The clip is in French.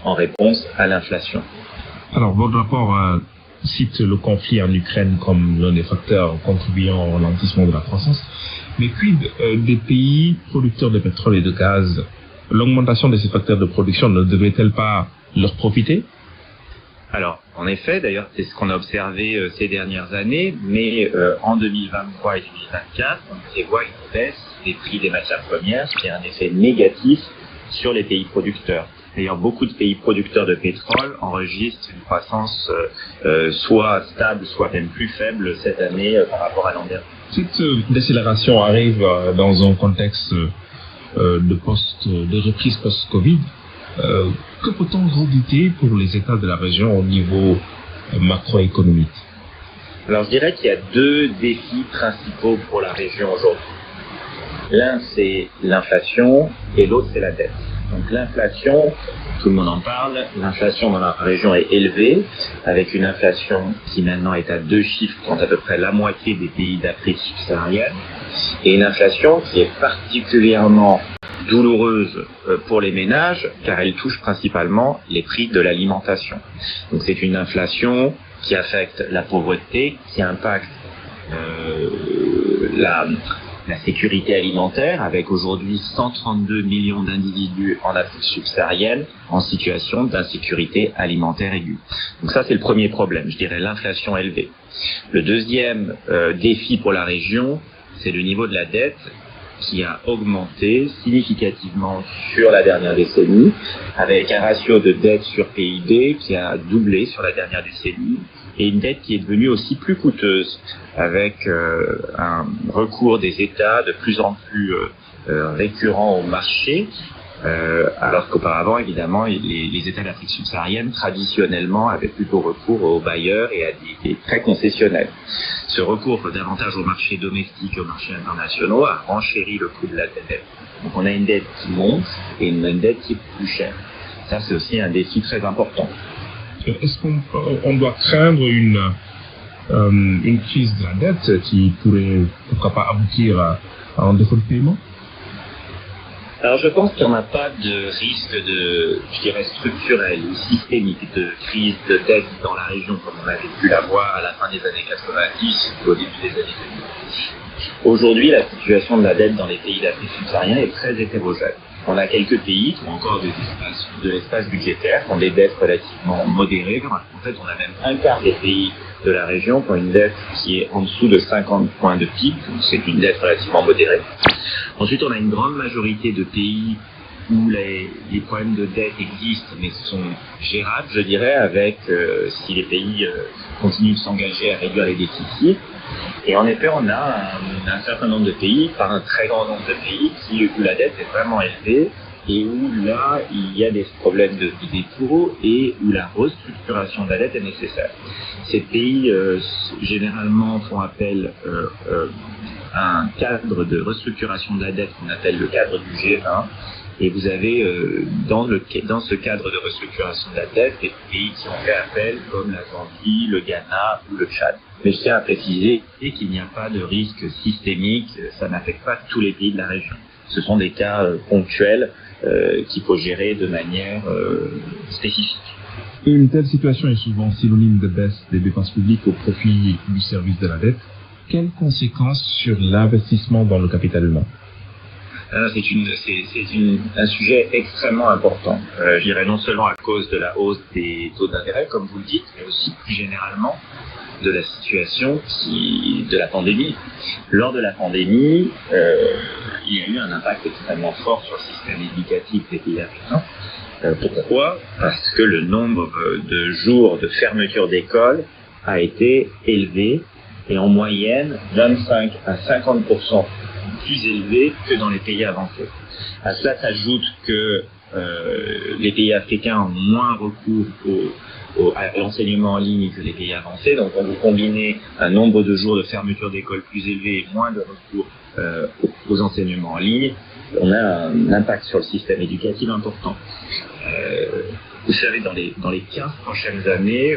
en réponse à l'inflation. Alors, votre rapport cite le conflit en Ukraine comme l'un des facteurs contribuant au ralentissement de la croissance. Mais quid des pays producteurs de pétrole et de gaz? L'augmentation de ces facteurs de production ne devrait-elle pas leur profiter? Alors, en effet, d'ailleurs, c'est ce qu'on a observé ces dernières années, mais en 2023 et 2024, on prévoit une baisse des prix des matières premières, qui a un effet négatif sur les pays producteurs. D'ailleurs, beaucoup de pays producteurs de pétrole enregistrent une croissance soit stable, soit même plus faible cette année par rapport à l'an dernier. Cette décélération arrive dans un contexte de reprise post-Covid. Que peut-on redouter pour les États de la région au niveau macroéconomique? Alors, je dirais qu'il y a deux défis principaux pour la région aujourd'hui. L'un, c'est l'inflation et l'autre, c'est la dette. Donc l'inflation, tout le monde en parle, l'inflation dans la région est élevée, avec une inflation qui maintenant est à 2 chiffres, compte à peu près la moitié des pays d'Afrique subsaharienne, et une inflation qui est particulièrement douloureuse pour les ménages, car elle touche principalement les prix de l'alimentation. Donc c'est une inflation qui affecte la pauvreté, qui impacte la sécurité alimentaire, avec aujourd'hui 132 millions d'individus en Afrique subsaharienne en situation d'insécurité alimentaire aiguë. Donc ça, c'est le premier problème, je dirais l'inflation élevée. Le deuxième défi pour la région, c'est le niveau de la dette qui a augmenté significativement sur la dernière décennie, avec un ratio de dette sur PIB qui a doublé sur la dernière décennie, et une dette qui est devenue aussi plus coûteuse, avec un recours des États de plus en plus récurrent au marché, alors qu'auparavant, évidemment, les États d'Afrique subsaharienne, traditionnellement, avaient plutôt recours aux bailleurs et à des prêts concessionnels. Ce recours davantage aux marchés domestiques et aux marchés internationaux a renchéri le coût de la dette. Donc on a une dette qui monte et une dette qui est plus chère. Ça, c'est aussi un défi très important. Est-ce qu'on doit craindre une crise de la dette qui pourrait, pourquoi pas, aboutir à un défaut de paiement? Alors je pense qu'il n'y en a pas de risque je dirais, structurel ou systémique de crise de dette dans la région comme on avait pu la voir à la fin des années 90 ou au début des années 2000. Aujourd'hui, la situation de la dette dans les pays d'Afrique subsaharienne est très hétérogène. On a quelques pays qui ont encore de l'espace budgétaire, qui ont des dettes relativement modérées. En fait, on a même un quart des pays de la région qui ont une dette qui est en dessous de 50 points de PIB, donc c'est une dette relativement modérée. Ensuite, on a une grande majorité de pays où les problèmes de dette existent, mais sont gérables, je dirais, avec si les pays continuent de s'engager à réduire les déficits. Et en effet, on a un certain nombre de pays, pas un très grand nombre de pays, où la dette est vraiment élevée et où là, il y a des problèmes de dépôt et où la restructuration de la dette est nécessaire. Ces pays, généralement, font appel à un cadre de restructuration de la dette qu'on appelle le cadre du G20. Et vous avez dans ce cadre de restructuration de la dette des pays qui ont fait appel comme la Zambie, le Ghana ou le Tchad. Mais je tiens à préciser qu'il n'y a pas de risque systémique, ça n'affecte pas tous les pays de la région. Ce sont des cas ponctuels qu'il faut gérer de manière spécifique. Une telle situation est souvent synonyme de baisse des dépenses publiques au profit du service de la dette. Quelles conséquences sur l'investissement dans le capital humain? C'est un sujet extrêmement important. Je dirais non seulement à cause de la hausse des taux d'intérêt, comme vous le dites, mais aussi plus généralement de la situation de la pandémie. Lors de la pandémie, il y a eu un impact extrêmement fort sur le système éducatif des pays africains. Pourquoi? Parce que le nombre de jours de fermeture d'école a été élevé et en moyenne 25 à 50% plus élevé que dans les pays avancés. À cela s'ajoute que les pays africains ont moins recours à l'enseignement en ligne que les pays avancés. Donc quand vous combinez un nombre de jours de fermeture d'école plus élevé et moins de recours aux enseignements en ligne, on a un impact sur le système éducatif important. Vous savez, dans les 15 prochaines années,